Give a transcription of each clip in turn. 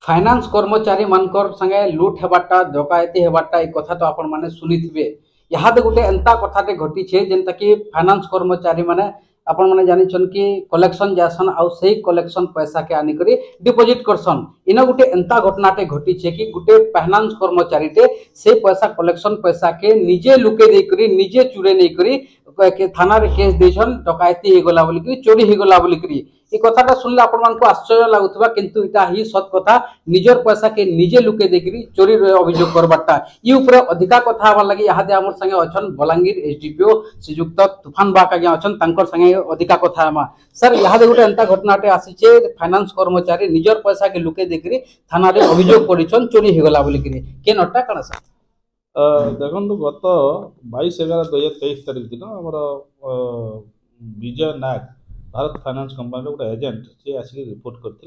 Finance कर्मचारी मानकर संगे लुट हेबाटा डकायती हेबाटा ए कथा तो आपण माने सुनिथिबे। इहादे गुटे एंता कथाटे घटी छे जेंता कि फाइनान्स कर्मचारी माने आपण माने जानिछन कि कलेक्शन जासन आउ सेही कलेक्शन पैसा के आनी करी डिपॉजिट करसन। इना गुटे एंता घटनाटे घटी छे कि गुटे फाइनान्स कर्मचारीटे से पैसा कलेक्शन पैसा के निजे लुके दे करी निजे चुरे नै करी के थाना रे केस देछन डकायती हे गला बोली करी चोरी हे गला बोली करी। ए कथाटा सुनले आपण मानकु आश्चर्य लागुथबा किंतु इटा ही सत कथा। निजर पैसा के निजे लुके देकरी चोरी अभियोग करबाटा इ ऊपर अधिका कथा हवा लागि यादे हमर संगे अछन बलांगीर एसडीपीओ श्रीयुक्त तूफान बाग आज्ञा अछन तांकर संगे अधिका कथा हमा। सर यादे गुटे एंता घटनाटे आसीचे फाइनान्स कर्मचारी निजर पैसा के लुके देकरी थाना रे अभियोग करिछन चोरी हे गला बोली करी के नटा कण सर। देखो गत 22/11/2023 तारीख दिन आमर विजय नायक भारत फाइनान्स कंपानी गोटे एजेंट सी आसिक रिपोर्ट करते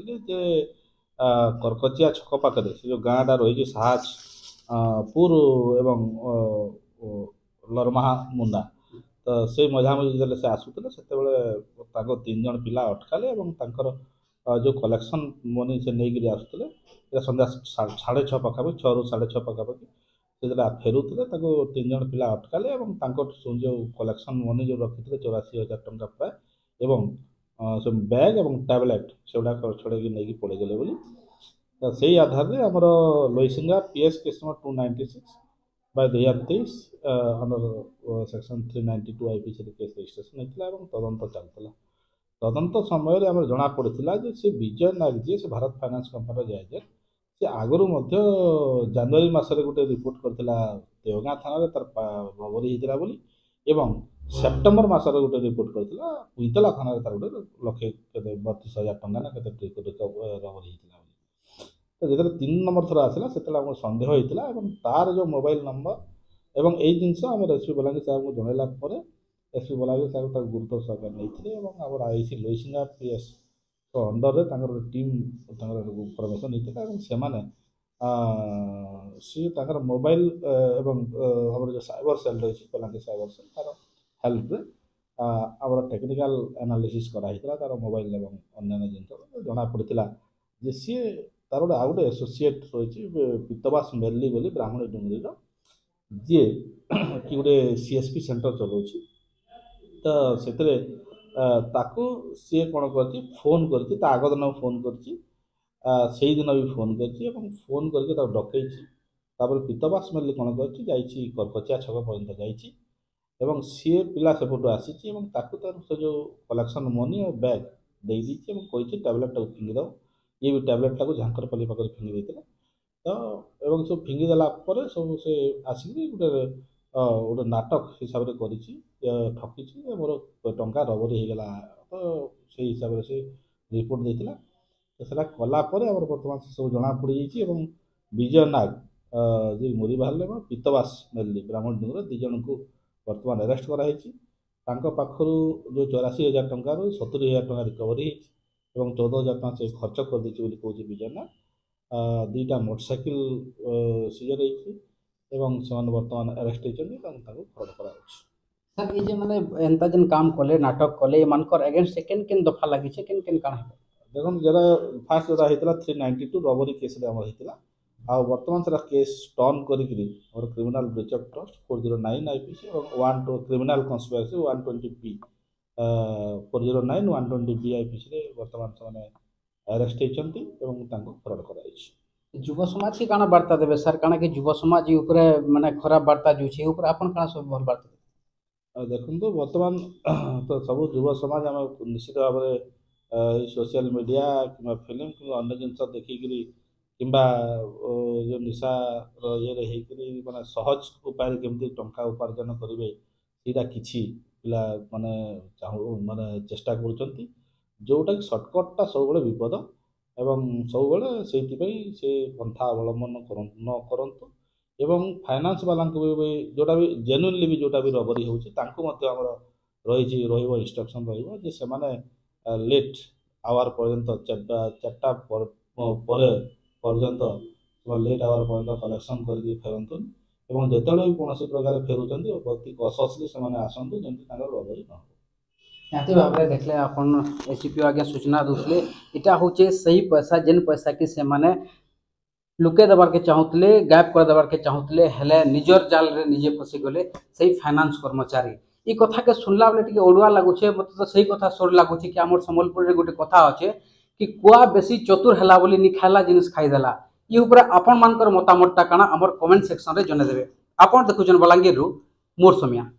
करकचिया छक पाखे से जो गाँटा रही साहजपुर एवं लरमाहा मुंडा तो से मझामझी से आसूले से 3 जन पिला अटकाले जो कलेक्शन मनी से नहीं आसूले संध्या 6:30 पाखापाखि 6 ରୁ 6:30 पाखापाखि से फेरुले 3 जन पिला अटकाले जो कलेक्शन मनी जो रखी 84,000 टंका प्राय एवं से बैग और टैबलेट से गुड़ा छड़े नहीं पड़ेगले बोली तो से आधार में आमर लोईसिंगा PS case number 296/2023 under section 392 IPC case registration होता है तदंत चलता तदंत समय आम जना पड़ा से विजय नायक जी से भारत फाइनान्स कंपानी जाए से आगु जनवरी मसरे गोटे रिपोर्ट करता देवगाँ थाना तार रबरी होता बोली एवं सेप्टेम्बर मसर गोटे रिपोर्ट करता कुइतला थाना तार गोटे 1,32,000 टंका ना रबरी होता तो जो 3 नंबर थर आसला से सन्देह होता तार जो मोबाइल नंबर एवं यही जिनस आम एसपी बलांगीर साहब को जनला एसपी बलांगीर साहब गुरुत्व सहकार नहीं आम आईसी लोईसिंगा पीएस तो अंडर रे टीम इनफर्मेशन होता सी मोबाइल एवं आम जो साइबर सेल रही बलांगीर साइबर सेल तार हेल्प आम टेक्निकल एनालिसिस कराइला तार मोबाइल एवं अन्य जिन जना पड़ा जे सी तार गोटे आउ गोटे एसोसीएट रही पीतवास मेरली बोली ब्राह्मणी डुंगरी जी कि गोटे सीएसपी सेंटर चलाऊँ तो से ताकू सी कौन कर फोन कर आग दिन फोन कर दिन भी फोन कर फोन करके डकई पीतवास मेरली कौन कर करकचिया छक पर्यटन जाइए सी पिला सेपटू आसी से जो कलेक्शन मनी और बैग दे कही टैबलेट फिंगिद ये भी टैबलेट टाक झांकरपल्ली पाखे फिंगी देते तो एवं सब फिंगीदेला सब से आसिक गोटे गोटे नाटक हिसाब से कर ठकी मोर टंका रबरी होगला तो से हिसाब से रिपोर्ट देता तो से कलापर आम बर्तमान सब जना पड़ी विजय नाग जी मुरी बाहर पीतवास मेरली ब्राह्मण डुंगर 2 जन को बर्तमान अरेस्ट कराई पाखर जो 84,000 टंका 70,000 टंका रिकवरी और 14,000 टंका से खर्च कर देती कौन विजय नाग 2टा मोटरसाइकिल सीजर होती बर्तमान अरेस्ट होती फरवर्ड करा सर ये माने एंता जन काम कले नाटक कले ये मानकर अगेंस्ट केन केन दफा लागि छे केन काण है देखो जरा फास्ट जरा होता 392 रबरी केस होता आ बर्तमान से केस टर्न कर criminal breach of trust 409 IPC और 12 criminal conspiracy 120 B 409 120 B IPC बर्तमान से अरेस्ट होती फरवर्ड कर युव समाज की काना वार्ता देवे सर काना कि युव समाज ऊपर माने खराब वार्ता जो छे ऊपर आपन काना सब भल वार्ता देखो बर्तमान तो सब युव समाज आम निश्चित भाव में सोशल मीडिया कि फिल्म कि अन्य जिन देखिकी कि जो निशा ये माने सहज उपाय केमती टंका उपार्जन करेंगे सीटा किसी पिला माने चाहू माने चेष्टा कर जोटा कि सर्टकटा सब विपद एवं सब से पंथा अवलंबन न करंतु एवं फाइनान्स वाला भी जोटा भी जेन्युइनली भी जोटा भी रबरी होमर रही इंस्ट्रक्शन रही लेट आवर पर्यंत 4टा पर्यंत लेट आवर पर्यंत कलेक्शन करके फेरतुन एवं जिते भी कौन प्रकार फेरुंट अति कससली से आसतु जमी रबरी न निहाती भाव में देखले आपन एसपीओ आगे सूचना दूसरे इटा होचे सही पैसा जेन पैसा कि से माने लुके देवार के चाहूले गायब कर देवार के चाहूले हेले निजर जाल रे निजे फसी गले सही फाइनेंस कर्मचारी ई कथा के सुनला बेले टिके ओडुआ लागुछे मते तो सही कथा सोर लागुछे कि हमर संबलपुर रे गोटे कथा अछि कि कुआ बेसी चतुर हला बोली नि खाला जिनिस खाई देला ई ऊपर आपन मानकर मतामतटा काना हमर कमेंट सेक्शन रे जने देबे। आपन देखुछन बलांगीर रु मोर सोमिया।